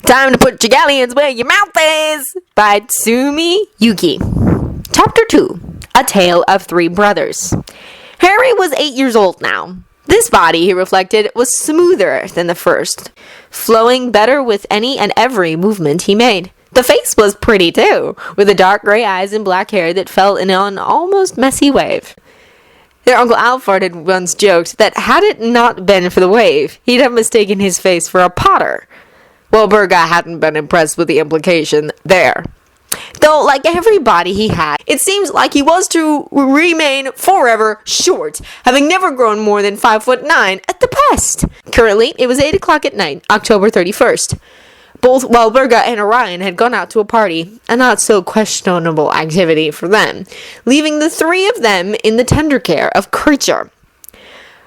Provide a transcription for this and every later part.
Time to put your galleons where your mouth is by Tsumi Yuki. Chapter 2. A Tale of Three Brothers. Harry was 8 years old now. This body, he reflected, was smoother than the first, flowing better with any and every movement he made. The face was pretty too, with the dark grey eyes and black hair that fell in an almost messy wave. Their Uncle Alfred had once joked that had it not been for the wave, he'd have mistaken his face for a potter. Well, Burga hadn't been impressed with the implication there. Though, like every body he had, it seems like he was to remain forever short, having never grown more than 5'9" at the best. Currently, it was 8 o'clock at night, October 31st. Both Walburga and Orion had gone out to a party, a not-so-questionable activity for them, leaving the three of them in the tender care of Creature.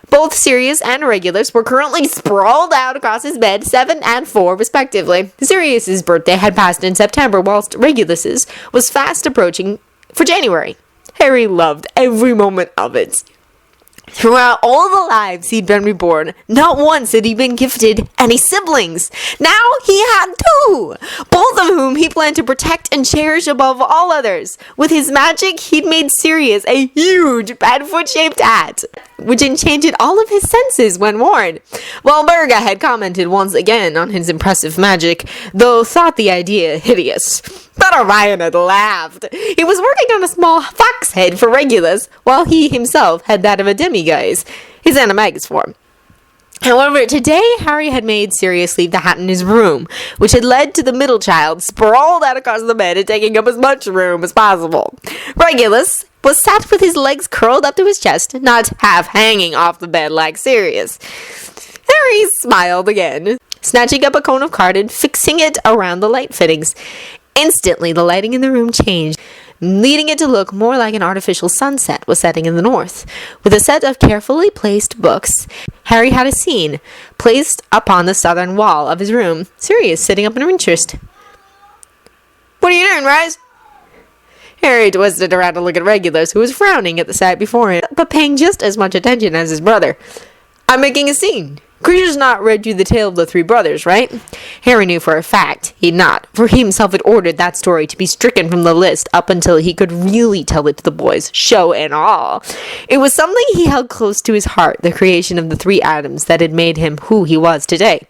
Both Sirius and Regulus were currently sprawled out across his bed, 7 and 4 respectively. Sirius's birthday had passed in September, whilst Regulus's was fast approaching for January. Harry loved every moment of it. Throughout all the lives he'd been reborn, not once had he been gifted any siblings. Now he had 2, both of whom he planned to protect and cherish above all others. With his magic, he'd made Sirius a huge Padfoot-shaped hat, which enchanted all of his senses when worn. While Burga had commented once again on his impressive magic, though thought the idea hideous. But Orion had laughed. He was working on a small fox head for Regulus, while he himself had that of a demiguise, his animagus form. However, today Harry had made Sirius leave the hat in his room, which had led to the middle child sprawled out across the bed and taking up as much room as possible. Regulus was sat with his legs curled up to his chest, not half hanging off the bed like Sirius. Harry smiled again, snatching up a cone of card and fixing it around the light fittings. Instantly, the lighting in the room changed, leading it to look more like an artificial sunset was setting in the north. With a set of carefully placed books, Harry had a scene placed upon the southern wall of his room, Sirius sitting up in interest. "What are you doing, Rise?" Harry twisted around to look at Regulus, who was frowning at the sight before him, but paying just as much attention as his brother. "I'm making a scene. Creature's not read you the tale of the three brothers, right?" Harry knew for a fact he'd not, for he himself had ordered that story to be stricken from the list up until he could really tell it to the boys, show and all. It was something he held close to his heart, the creation of the 3 atoms that had made him who he was today.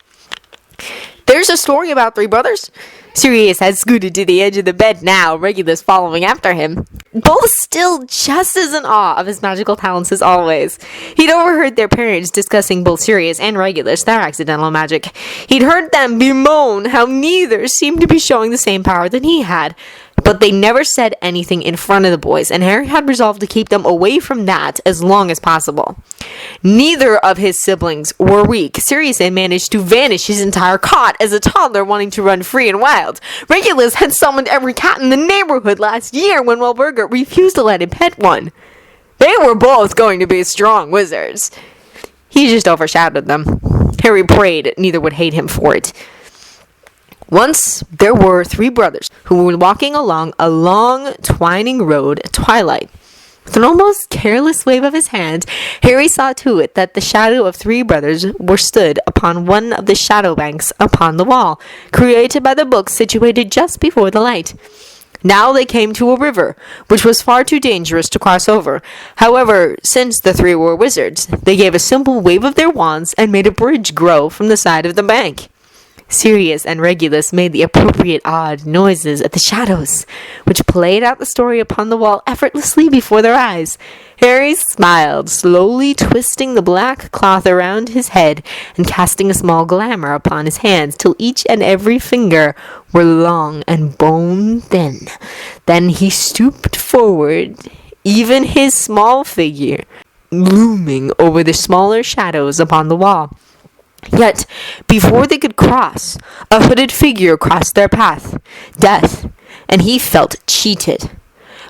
"There's a story about 3 brothers?" Sirius had scooted to the edge of the bed now, Regulus following after him. Both still just as in awe of his magical talents as always. He'd overheard their parents discussing both Sirius and Regulus, their accidental magic. He'd heard them bemoan how neither seemed to be showing the same power that he had. But they never said anything in front of the boys, and Harry had resolved to keep them away from that as long as possible. Neither of his siblings were weak. Sirius had managed to vanish his entire cot as a toddler wanting to run free and wild. Regulus had summoned every cat in the neighborhood last year when Walburga refused to let him pet one. They were both going to be strong wizards. He just overshadowed them. Harry prayed neither would hate him for it. Once there were 3 brothers who were walking along a long, twining road at twilight. With an almost careless wave of his hand, Harry saw to it that the shadow of 3 brothers were stood upon one of the shadow banks upon the wall, created by the books situated just before the light. Now they came to a river, which was far too dangerous to cross over. However, since the 3 were wizards, they gave a simple wave of their wands and made a bridge grow from the side of the bank. Sirius and Regulus made the appropriate odd noises at the shadows, which played out the story upon the wall effortlessly before their eyes. Harry smiled, slowly twisting the black cloth around his head and casting a small glamour upon his hands till each and every finger were long and bone-thin. Then he stooped forward, even his small figure looming over the smaller shadows upon the wall. Yet, before they could cross, a hooded figure crossed their path, Death, and he felt cheated.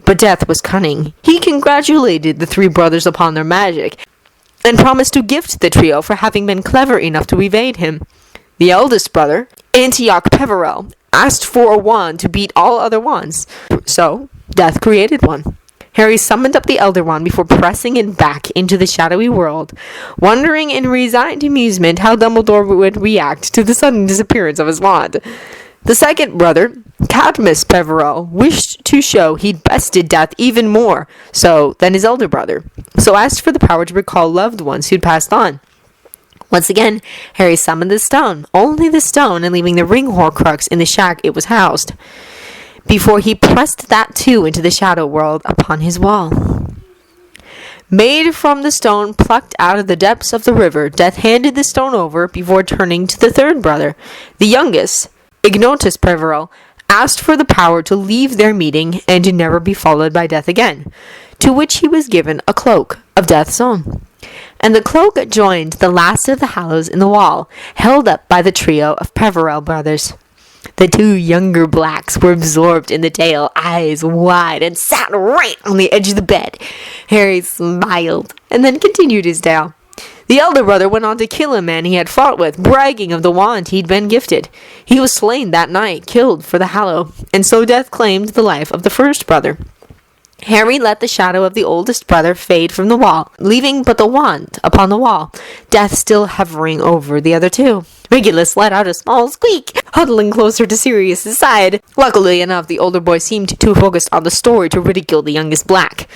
But Death was cunning. He congratulated the 3 brothers upon their magic, and promised to gift the trio for having been clever enough to evade him. The eldest brother, Antioch Peverell, asked for a wand to beat all other wands, so Death created one. Harry summoned up the Elder Wand before pressing it back into the shadowy world, wondering in resigned amusement how Dumbledore would react to the sudden disappearance of his wand. The second brother, Cadmus Peverell, wished to show he'd bested death even more so than his elder brother, so asked for the power to recall loved ones who'd passed on. Once again, Harry summoned the stone, only the stone, and leaving the ring horcrux in the shack it was housed, before he pressed that too into the shadow world upon his wall. Made from the stone plucked out of the depths of the river, Death handed the stone over before turning to the third brother, the youngest, Ignotus Peverell, asked for the power to leave their meeting and to never be followed by Death again, to which he was given a cloak of Death's own. And the cloak joined the last of the hallows in the wall, held up by the trio of Peverell brothers. The two younger Blacks were absorbed in the tale, eyes wide, and sat right on the edge of the bed. Harry smiled, and then continued his tale. The elder brother went on to kill a man he had fought with, bragging of the wand he'd been gifted. He was slain that night, killed for the hallow, and so Death claimed the life of the first brother. Harry let the shadow of the oldest brother fade from the wall, leaving but the wand upon the wall, Death still hovering over the other two. Regulus let out a small squeak, huddling closer to Sirius's side. Luckily enough, the older boy seemed too focused on the story to ridicule the youngest Black.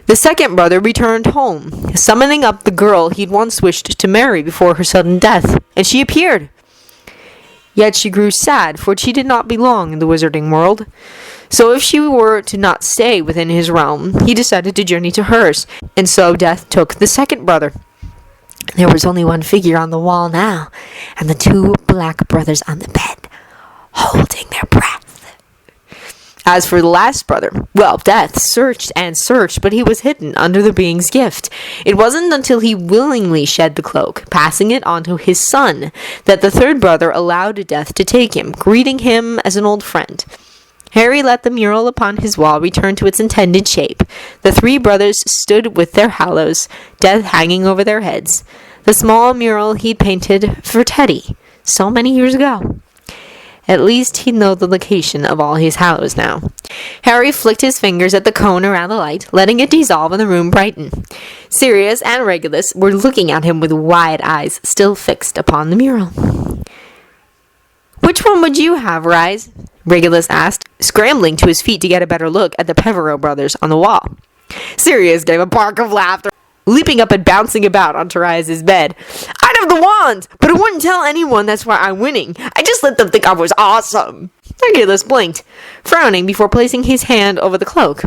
The second brother returned home, summoning up the girl he'd once wished to marry before her sudden death, and she appeared. Yet she grew sad, for she did not belong in the wizarding world. So if she were to not stay within his realm, he decided to journey to hers, and so Death took the second brother. There was only one figure on the wall now, and the two Black brothers on the bed, holding their breath. As for the last brother, well, Death searched and searched, but he was hidden under the being's gift. It wasn't until he willingly shed the cloak, passing it on to his son, that the third brother allowed Death to take him, greeting him as an old friend. Harry let the mural upon his wall return to its intended shape. The three brothers stood with their hallows, Death hanging over their heads. The small mural he'd painted for Teddy so many years ago. At least he'd know the location of all his hallows now. Harry flicked his fingers at the cone around the light, letting it dissolve and the room brighten. Sirius and Regulus were looking at him with wide eyes, still fixed upon the mural. "Which one would you have, Rise?" Regulus asked, scrambling to his feet to get a better look at the Peverell brothers on the wall. Sirius gave a bark of laughter, leaping up and bouncing about on Turais' bed. "I'd have the wand, but I wouldn't tell anyone that's why I'm winning. I just let them think I was awesome." Regulus blinked, frowning before placing his hand over the cloak.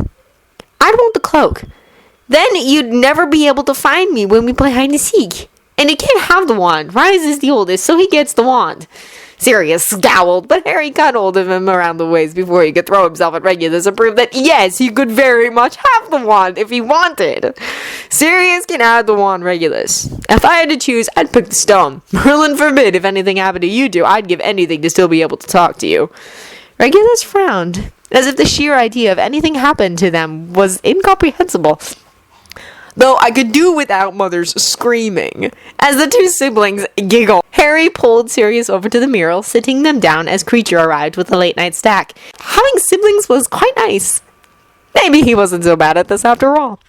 "I'd want the cloak. Then you'd never be able to find me when we play hide and seek. And he can't have the wand. Rise is the oldest, so he gets the wand." Sirius scowled, but Harry got hold of him around the waist before he could throw himself at Regulus and prove that, yes, he could very much have the wand if he wanted. "Sirius can have the wand, Regulus. If I had to choose, I'd pick the stone. Merlin forbid if anything happened to you two, I'd give anything to still be able to talk to you." Regulus frowned, as if the sheer idea of anything happened to them was incomprehensible. "Though I could do without Mother's screaming." As the two siblings giggled, Harry pulled Sirius over to the mural, sitting them down as Creature arrived with a late-night snack. Having siblings was quite nice. Maybe he wasn't so bad at this after all.